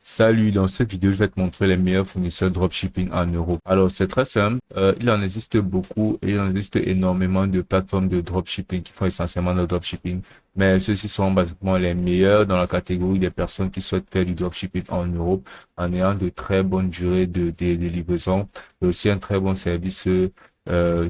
Salut, dans cette vidéo, je vais te montrer les meilleurs fournisseurs dropshipping en Europe. Alors, c'est très simple. Il en existe beaucoup et il en existe énormément de plateformes de dropshipping qui font essentiellement le dropshipping. Mais ceux-ci sont basiquement les meilleurs dans la catégorie des personnes qui souhaitent faire du dropshipping en Europe en ayant de très bonnes durées de livraison et aussi un très bon service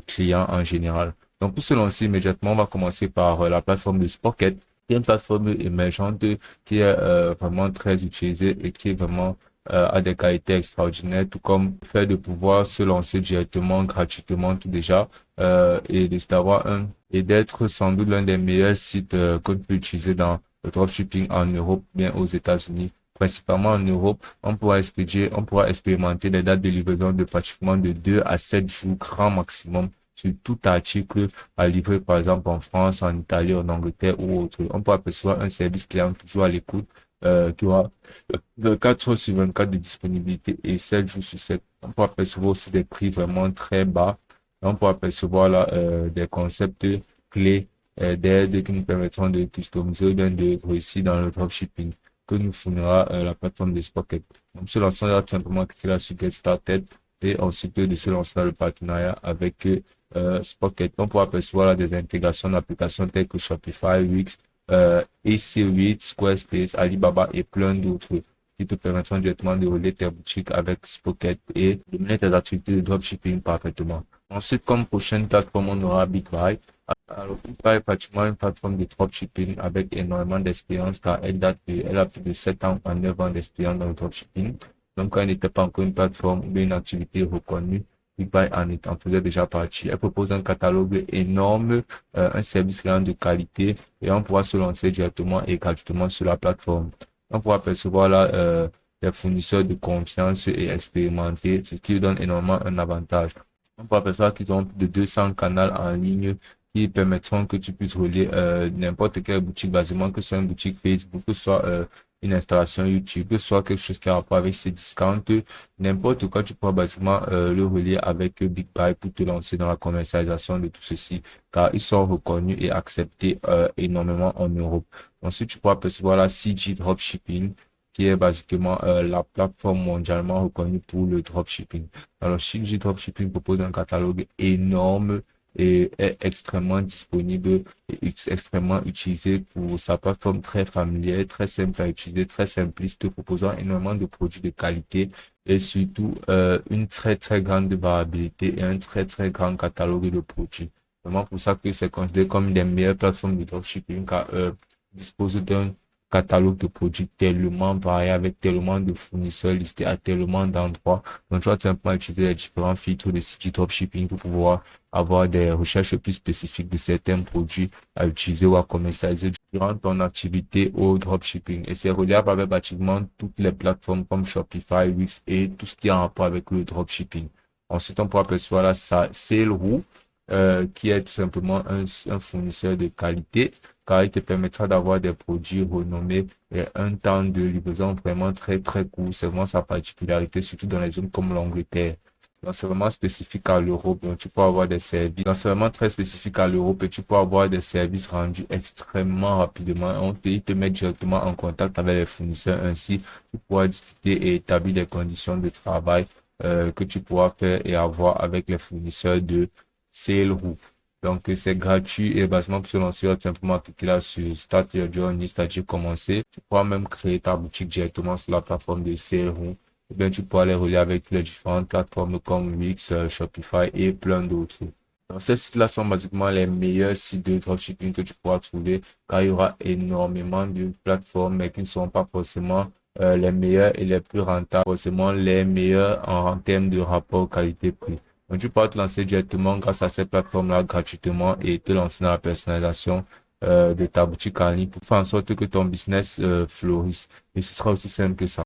client en général. Donc, pour se lancer immédiatement, on va commencer par la plateforme de Spocket, qui est une plateforme émergente qui est vraiment très utilisée et qui est vraiment a des qualités extraordinaires, tout comme le fait de pouvoir se lancer directement, gratuitement tout déjà, d'avoir et d'être sans doute l'un des meilleurs sites qu'on peut utiliser dans le dropshipping en Europe, bien aux États-Unis. Principalement en Europe, on pourra expérimenter des dates de livraison de pratiquement de 2 à 7 jours grand maximum sur tout article à livrer, par exemple, en France, en Italie, en Angleterre ou autre. On peut apercevoir un service client toujours à l'écoute, qui aura 24 heures sur 24 de disponibilité et 7 jours sur 7. On peut apercevoir aussi des prix vraiment très bas. On peut apercevoir là, des concepts clés d'aide qui nous permettront de customiser ou bien de réussir dans le dropshipping que nous fournira la plateforme de Spocket. Donc, se lancer là, tout simplement cliquer là sur Get Started et ensuite de se lancer dans le partenariat avec Spocket. On pourra apercevoir là, des intégrations d'applications telles que Shopify, Wix, AC8, Squarespace, Alibaba et plein d'autres qui te permettront directement de relier tes boutiques avec Spocket et de mener tes activités de dropshipping parfaitement. Ensuite, comme prochaine plateforme, on aura BigBuy. Alors, BigBuy est pratiquement une plateforme de dropshipping avec énormément d'expérience car elle a plus de 7 ans à 9 ans d'expérience dans le dropshipping. Donc, quand elle n'était pas encore une plateforme ou une activité reconnue, BigBuy en faisait déjà partie. Elle propose un catalogue énorme, un service client de qualité et on pourra se lancer directement et gratuitement sur la plateforme. On pourra percevoir là des fournisseurs de confiance et expérimentés, ce qui donne énormément un avantage. On pourra percevoir qu'ils ont plus de 200 canaux en ligne qui permettront que tu puisses relier n'importe quelle boutique, basiquement, que ce soit une boutique Facebook, que ce soit une installation YouTube, que ce soit quelque chose qui a rapport avec ces discounts, n'importe quoi, tu pourras basiquement le relier avec BigBuy pour te lancer dans la commercialisation de tout ceci, car ils sont reconnus et acceptés énormément en Europe. Ensuite, tu pourras percevoir la CG Dropshipping, qui est basiquement la plateforme mondialement reconnue pour le dropshipping. Alors, CG Dropshipping propose un catalogue énorme et est extrêmement disponible et extrêmement utilisé pour sa plateforme très familière, très simple à utiliser, très simpliste, proposant énormément de produits de qualité et surtout une très très grande variabilité et un très très grand catalogue de produits. Vraiment pour ça que c'est considéré comme une des meilleures plateformes de dropshipping car dispose d'un catalogue de produits tellement varié avec tellement de fournisseurs listés à tellement d'endroits. Donc, tu vas tout simplement utiliser les différents filtres de site dropshipping pour pouvoir avoir des recherches plus spécifiques de certains produits à utiliser ou à commercialiser durant ton activité au dropshipping. Et c'est reliable avec pratiquement toutes les plateformes comme Shopify, Wix et tout ce qui est en rapport avec le dropshipping. Ensuite, on pourra percevoir là Saleroom, qui est tout simplement un fournisseur de qualité car il te permettra d'avoir des produits renommés et un temps de livraison vraiment très très court. C'est vraiment sa particularité, surtout dans les zones comme l'Angleterre. Donc, c'est vraiment spécifique à l'Europe. Donc, tu peux avoir des services. Donc, c'est vraiment très spécifique à l'Europe et tu peux avoir des services rendus extrêmement rapidement. Ils te mettent directement en contact avec les fournisseurs. Ainsi, tu pourras discuter et établir des conditions de travail que tu pourras faire et avoir avec les fournisseurs de Saleroom. Donc, c'est gratuit et basement pour se lancer, tout simplement cliquer là sur Start Your Journey, c'est-à-dire commencer. Tu pourras même créer ta boutique directement sur la plateforme de Saleroom. Ou bien, tu pourras les relier avec les différentes plateformes comme Wix, Shopify et plein d'autres. Donc, ces sites-là sont basiquement les meilleurs sites de dropshipping que tu pourras trouver car il y aura énormément de plateformes mais qui ne sont pas forcément les meilleurs et les plus rentables, forcément les meilleurs en termes de rapport qualité-prix. Donc, tu peux te lancer directement grâce à ces plateformes-là gratuitement et te lancer dans la personnalisation de ta boutique en ligne pour faire en sorte que ton business fleurisse. Et ce sera aussi simple que ça.